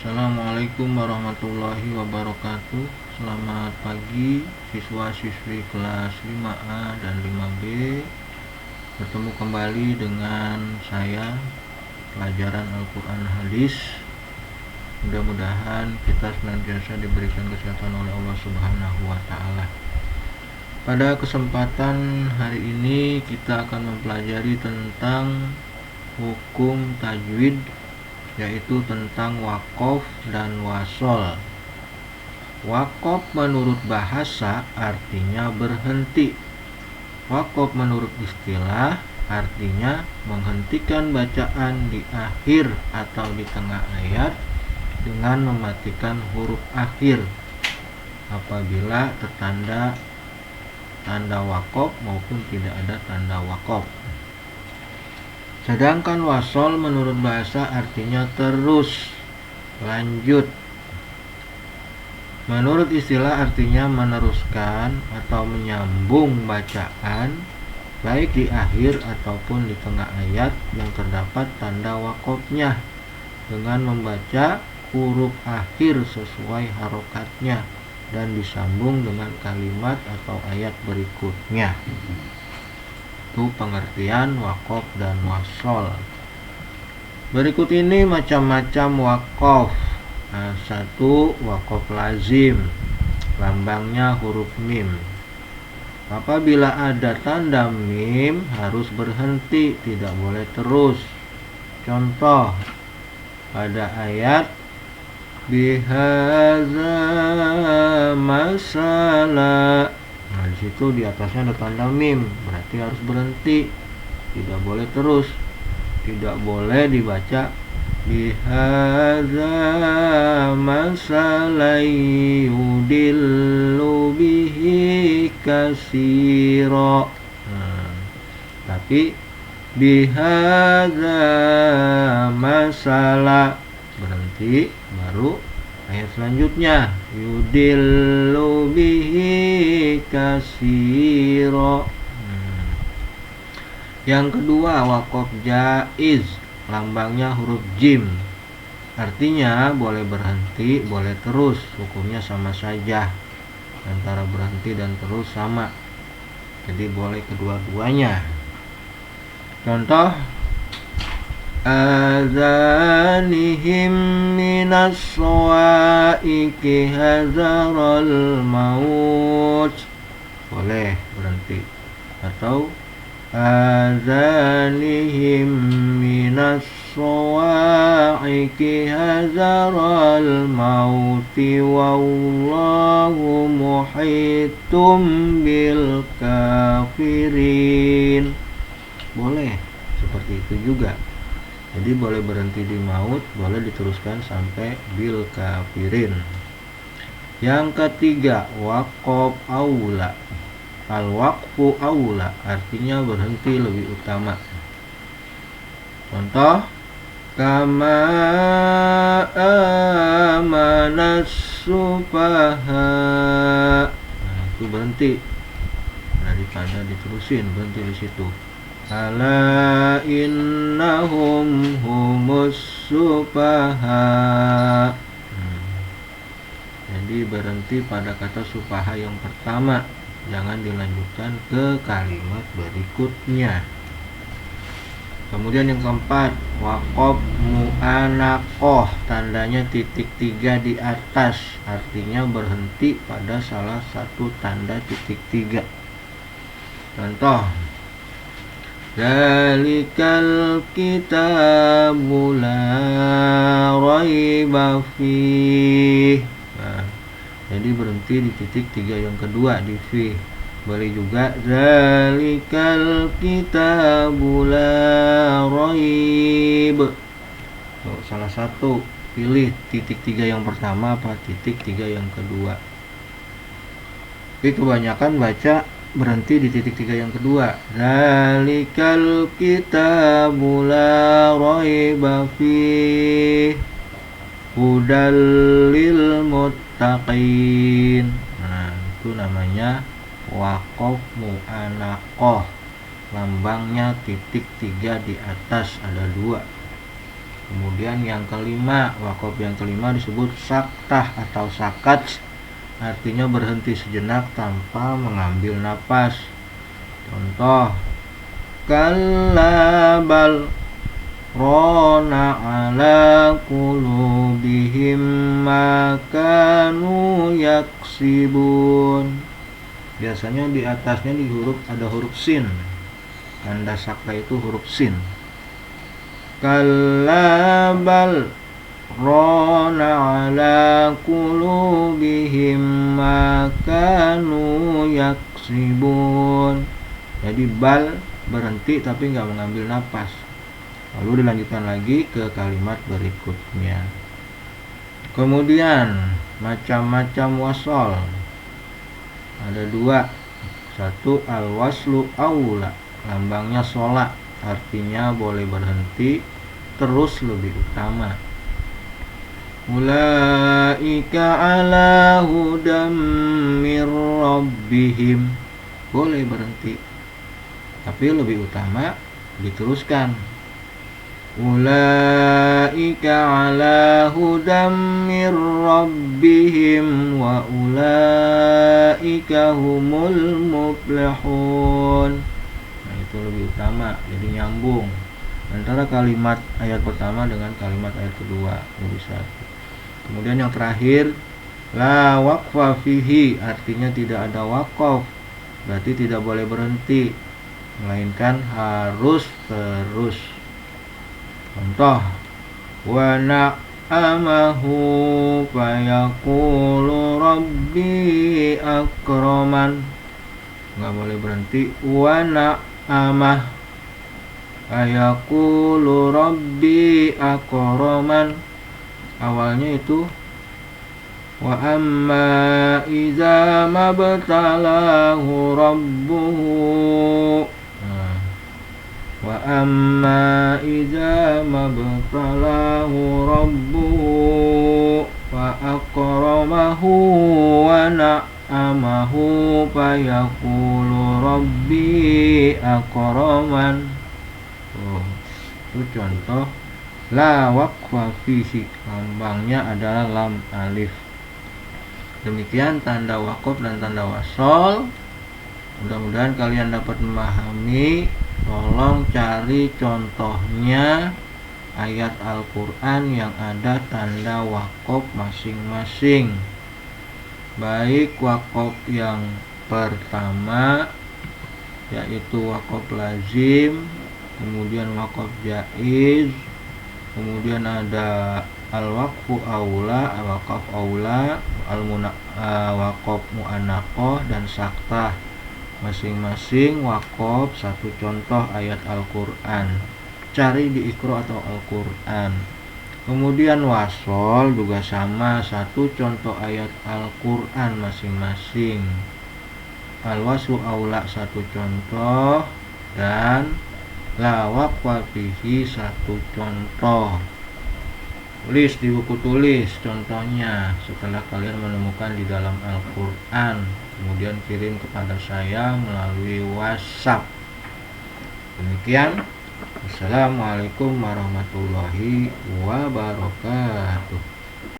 Assalamualaikum warahmatullahi wabarakatuh. Selamat pagi siswa-siswi kelas 5A dan 5B. Bertemu kembali dengan saya, pelajaran Al-Quran Hadis. Mudah-mudahan kita senantiasa diberikan kesehatan oleh Allah Subhanahu wa Ta'ala. Pada kesempatan hari ini kita akan mempelajari tentang hukum tajwid, yaitu tentang waqaf dan wasol. Waqaf menurut bahasa artinya berhenti. Waqaf menurut istilah artinya menghentikan bacaan di akhir atau di tengah ayat dengan mematikan huruf akhir apabila tertanda tanda waqaf maupun tidak ada tanda waqaf. Sedangkan wasol menurut bahasa artinya terus, lanjut. Menurut istilah artinya meneruskan atau menyambung bacaan baik di akhir ataupun di tengah ayat yang terdapat tanda waqafnya dengan membaca huruf akhir sesuai harokatnya dan disambung dengan kalimat atau ayat berikutnya. Itu pengertian waqaf dan wasol. Berikut ini macam-macam waqaf. Satu, waqaf lazim, lambangnya huruf mim. Apabila ada tanda mim harus berhenti, tidak boleh terus. Contoh pada ayat bihaza masalah. Nah, di situ di atasnya ada tanda mim, berarti harus berhenti, tidak boleh terus, tidak boleh dibaca bihadza masalai yudillu bihi kasiro. Tapi bihadza masalah berhenti, baru ayat selanjutnya yudillu bihi kasiro. Yang kedua waqaf jaiz, lambangnya huruf jim. Artinya boleh berhenti, boleh terus, hukumnya sama saja. Antara berhenti dan terus sama, jadi boleh kedua-duanya. Contoh azanihim minas sawaiki hazaral maut, boleh berhenti. Atau azanihim minas sawaiki hazaral mauti wallahu muhitum bil kafirin, boleh seperti itu juga. Jadi boleh berhenti di maut, boleh diteruskan sampai bil kafirin. Yang ketiga waqaf aula. Al-waqfu aula artinya berhenti lebih utama. Contoh kama amanas sufaha. Nah, itu berhenti daripada diterusin, berhenti di situ. Ala innahum humus sufaha. Jadi berhenti pada kata sufaha yang pertama, jangan dilanjutkan ke kalimat berikutnya. Kemudian yang keempat waqaf mu'anaqoh, tandanya titik 3 di atas, artinya berhenti pada salah satu tanda titik 3. Contoh zalikal kitabu la raiba fih. Nah, jadi berhenti di titik 3 yang kedua di fi. Boleh juga zalikal kitabu la raib. Salah satu, pilih titik 3 yang pertama apa titik 3 yang kedua. Tapi kebanyakan baca berhenti di titik 3 yang kedua. Zalikal kitabu la raiba fih hudal lil muttaqin. Nah, itu namanya waqaf mu'anaqoh, lambangnya titik 3 di atas, ada 2. Kemudian yang kelima, wakaf yang kelima disebut saktah atau sakat, artinya berhenti sejenak tanpa mengambil napas. Contoh, kalla bal rana ala qulubihim ma kanu yaksibun. Biasanya di atasnya ada huruf sin. Tanda sakta itu huruf sin. Kalla bal rana ala qulubihim ma kanu yaksibun. Jadi bal berhenti tapi nggak mengambil napas. Lalu dilanjutkan lagi ke kalimat berikutnya. Kemudian macam-macam wasol. Ada dua. Satu al-waslu aula, lambangnya sholat, artinya boleh berhenti, terus lebih utama. Ulaika ala hudam mir rabbihim, boleh berhenti, tapi lebih utama diteruskan. Ulaika ala hudam mir rabbihim wa ulaika humul muflihun. Nah, itu lebih utama, jadi nyambung antara kalimat ayat pertama dengan kalimat ayat kedua, jadi satu. Kemudian yang terakhir, la waqfa fihi, artinya tidak ada wakaf, berarti tidak boleh berhenti, melainkan harus terus. Contoh, wa na'amahu fayaqulu rabbi akraman, nggak boleh berhenti. Wa na'amah fayaqulu rabbi akraman, awalnya itu wa amma iza mabtalahu rabbuhu, wa amma iza mabtalahu rabbuhu fa akramahu wa na'amahu fayaqulu rabbi akraman. Itu contoh la waqfa fihi, lambangnya adalah lam alif. Demikian tanda wakaf dan tanda wasol. Mudah-mudahan kalian dapat memahami. Tolong cari contohnya ayat Al-Quran yang ada tanda wakaf masing-masing. Baik wakaf yang pertama, yaitu wakaf lazim, kemudian wakaf jaiz, kemudian ada al-waqfu aula, wakaf aula, wakaf mu'anaqah, dan saktah. Masing-masing wakaf satu contoh ayat Al-Quran. Cari di Iqra atau Al-Quran. Kemudian wasol juga sama, satu contoh ayat Al-Quran masing-masing. Al-waslu aula satu contoh, dan la waqfa fihi satu contoh. Tulis di buku tulis contohnya setelah kalian menemukan di dalam Al-Quran, kemudian kirim kepada saya melalui WhatsApp. Demikian. Assalamualaikum warahmatullahi wabarakatuh.